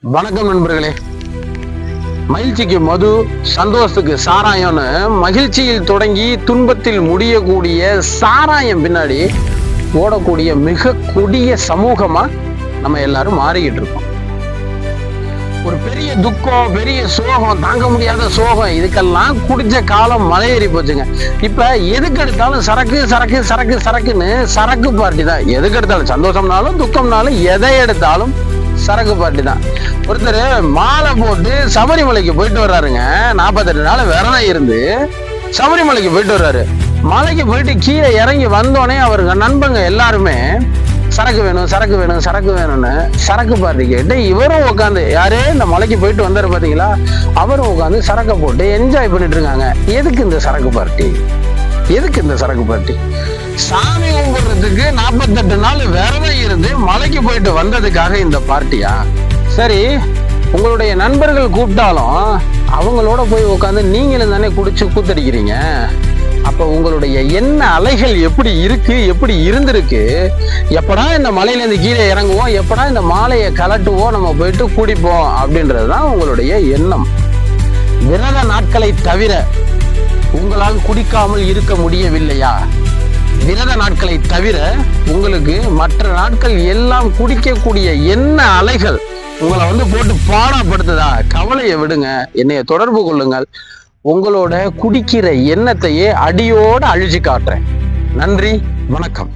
வணக்கம் நண்பர்களே. மகிழ்ச்சிக்கு மது, சந்தோஷத்துக்கு சாராயம்னு மகிழ்ச்சியில் தொடங்கி துன்பத்தில் முடியக்கூடிய சாராயம் பின்னாடி ஓடக்கூடிய மிக கொடிய சமூகமா நம்ம எல்லாரும் மாறிக்கிட்டு இருக்கோம். ஒரு பெரிய துக்கம், பெரிய சோகம், தாங்க முடியாத சோகம், இதுக்கெல்லாம் குடிச்ச காலம் மலையேறி போச்சுங்க. இப்ப எதுக்கு எடுத்தாலும் சரக்கு சரக்கு சரக்கு சரக்குன்னு சரக்கு பார்ட்டி தான். எதுக்கு எடுத்தாலும் சந்தோஷம்னாலும் துக்கம்னாலும் எதை எடுத்தாலும் சரக்கு பார்ட்டி தான். ஒருத்தர் மாலை போட்டு சபரிமலைக்கு போயிட்டு வர்றாருங்க. 48 நாள் விரதம் இருந்து சபரிமலைக்கு போயிட்டு வர்றாரு. மலைக்கு போயிட்டு கீழே இறங்கி வந்தோடனே அவருக்கு நண்பங்க எல்லாருமே சரக்கு வேணும் சரக்கு வேணும் சரக்கு வேணும்னு சரக்கு பார்ட்டி கேட்டு இவரும் உட்காந்து, யாரு இந்த மலைக்கு போயிட்டு வந்தாரு பாத்தீங்களா, அவரும் உட்காந்து சரக்கை போட்டு என்ஜாய் பண்ணிட்டு இருக்காங்க. எதுக்கு இந்த சரக்கு பார்ட்டி? எதுக்கு இந்த சரக்கு பார்ட்டி? சாமி கும்பிடுறதுக்கு 48 நாள் விரதம் இருந்து மலைக்கு போயிட்டு வந்ததுக்காக இந்த பார்ட்டியா? சரி, உங்களுடைய நண்பர்கள் கூப்பிட்டாலும் அவங்களோட போய் உட்காந்து நீங்களும் தானே குடிச்சு கூத்தடிக்கிறீங்க. அப்ப உங்களுடைய என்ன அலைகள் எப்படி இருக்கு, எப்படி இருந்திருக்கு? எப்படா இந்த மலையில இருந்து கீழே இறங்குவோம், எப்படா இந்த மாலையை கலட்டுவோம், நம்ம போயிட்டு குடிப்போம் அப்படின்றதுதான் உங்களுடைய எண்ணம். விரத நாட்களை தவிர உங்களால் குடிக்காமல் இருக்க முடியவில்லையா? விரத நாட்களை தவிர உங்களுக்கு மற்ற நாட்கள் எல்லாம் குடிக்கக்கூடிய என்ன அலைகள் உங்களை போட்டு பாடப்படுத்துதா? கவலையை விடுங்க, என்னைய தொடர்பு கொள்ளுங்கள். உங்களோட குடிக்கிற எண்ணத்தையே அடியோட அழிச்சு காட்டுறேன். நன்றி, வணக்கம்.